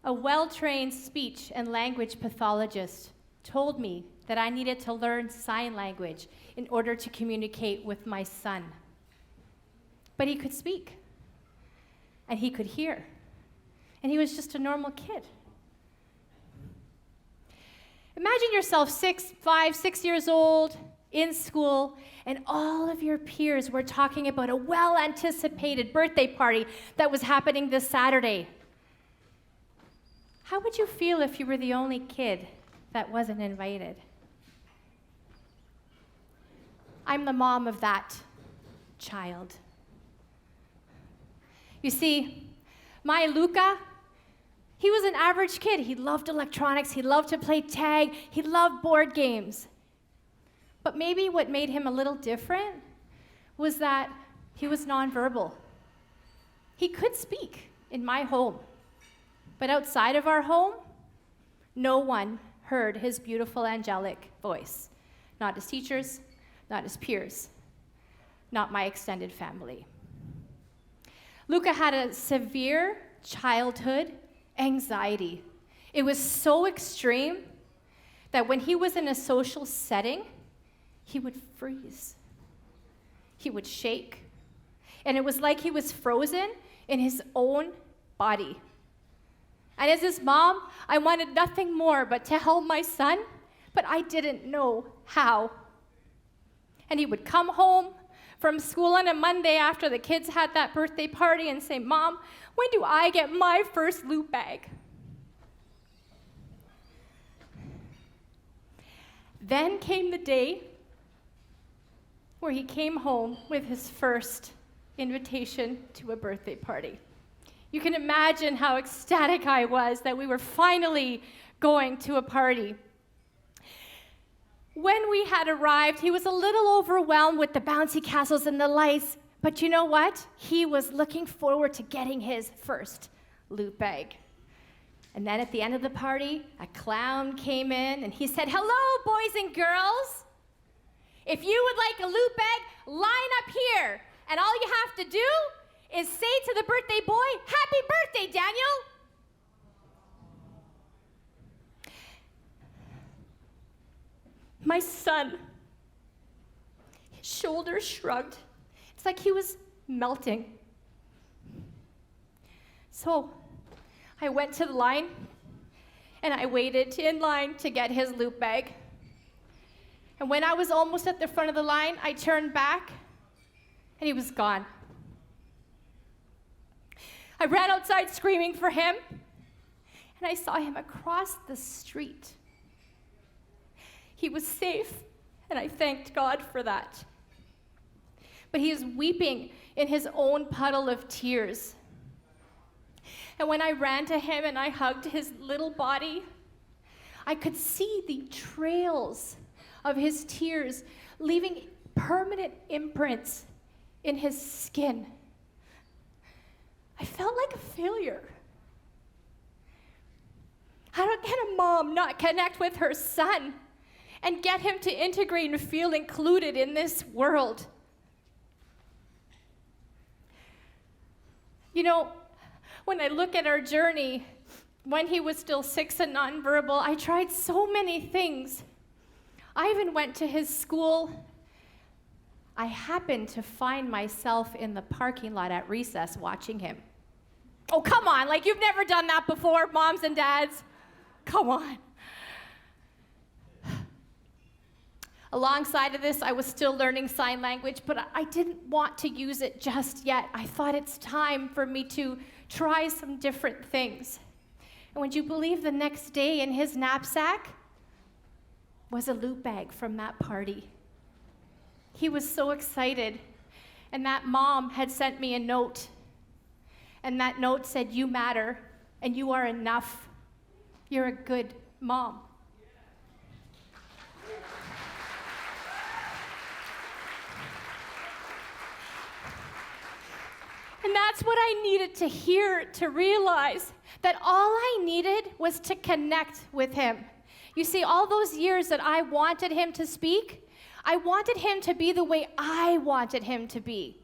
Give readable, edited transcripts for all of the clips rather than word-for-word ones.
A well-trained speech and language pathologist told me that I needed to learn sign language in order to communicate with my son. But he could speak, and he could hear, and he was just a normal kid. Imagine yourself 5, 6 years old, in school, and all of your peers were talking about a well-anticipated birthday party that was happening this Saturday. How would you feel if you were the only kid that wasn't invited? I'm the mom of that child. You see, my Luca, he was an average kid. He loved electronics, he loved to play tag, he loved board games. But maybe what made him a little different was that he was nonverbal. He could speak in my home, but outside of our home, no one heard his beautiful angelic voice. Not his teachers, not his peers, not my extended family. Luca had a severe childhood anxiety. It was so extreme that when he was in a social setting, he would freeze. He would shake. And it was like he was frozen in his own body. And as his mom, I wanted nothing more but to help my son, but I didn't know how. And he would come home from school on a Monday after the kids had that birthday party and say, "Mom, when do I get my first loot bag?" Then came the day where he came home with his first invitation to a birthday party. You can imagine how ecstatic I was that we were finally going to a party. When we had arrived, he was a little overwhelmed with the bouncy castles and the lights, but you know what? He was looking forward to getting his first loot bag. And then at the end of the party, a clown came in and he said, "Hello, boys and girls. If you would like a loot bag, line up here. And all you have to do is say to the birthday boy, 'Happy birthday, Daniel.'" My son, his shoulders shrugged. It's like he was melting. So I went to the line and I waited in line to get his loot bag. And when I was almost at the front of the line, I turned back and he was gone. I ran outside screaming for him, and I saw him across the street. He was safe, and I thanked God for that. But he was weeping in his own puddle of tears. And when I ran to him and I hugged his little body, I could see the trails of his tears leaving permanent imprints in his skin. I felt like a failure. How can a mom not connect with her son and get him to integrate and feel included in this world? You know, when I look at our journey, when he was still 6 and nonverbal, I tried so many things. I even went to his school. I happened to find myself in the parking lot at recess watching him. Oh, come on, like you've never done that before, moms and dads? Come on. Alongside of this, I was still learning sign language, but I didn't want to use it just yet. I thought it's time for me to try some different things. And would you believe the next day in his knapsack was a loot bag from that party? He was so excited, and that mom had sent me a note, and that note said, "You matter, and you are enough. You're a good mom." And that's what I needed to hear, to realize that all I needed was to connect with him. You see, all those years that I wanted him to speak, I wanted him to be the way I wanted him to be.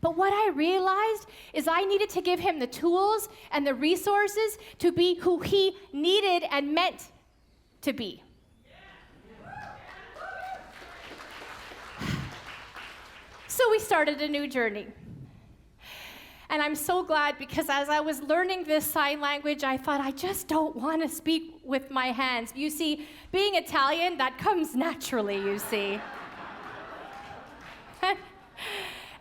But what I realized is I needed to give him the tools and the resources to be who he needed and meant to be. So we started a new journey. And I'm so glad, because as I was learning this sign language, I thought, I just don't want to speak with my hands. You see, being Italian, that comes naturally, you see.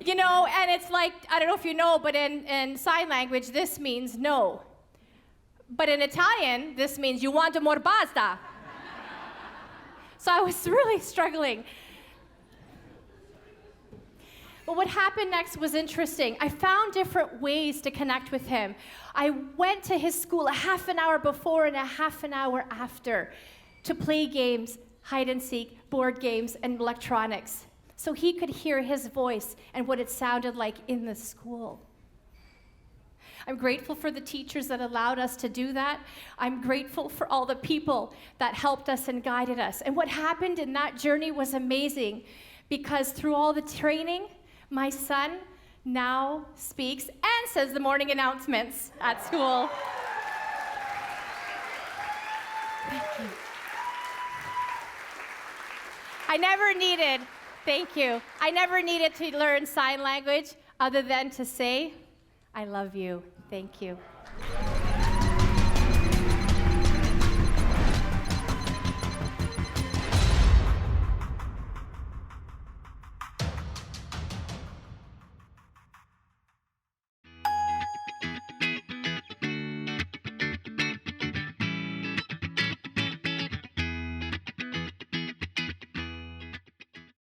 You know, and it's like, I don't know if you know, but in sign language, this means no. But in Italian, this means you want more pasta. So I was really struggling. But what happened next was interesting. I found different ways to connect with him. I went to his school a half an hour before and a half an hour after to play games, hide and seek, board games, and electronics, so he could hear his voice and what it sounded like in the school. I'm grateful for the teachers that allowed us to do that. I'm grateful for all the people that helped us and guided us. And what happened in that journey was amazing, because through all the training, my son now speaks and says the morning announcements at school. Thank you. I never needed to learn sign language other than to say, I love you. Thank you.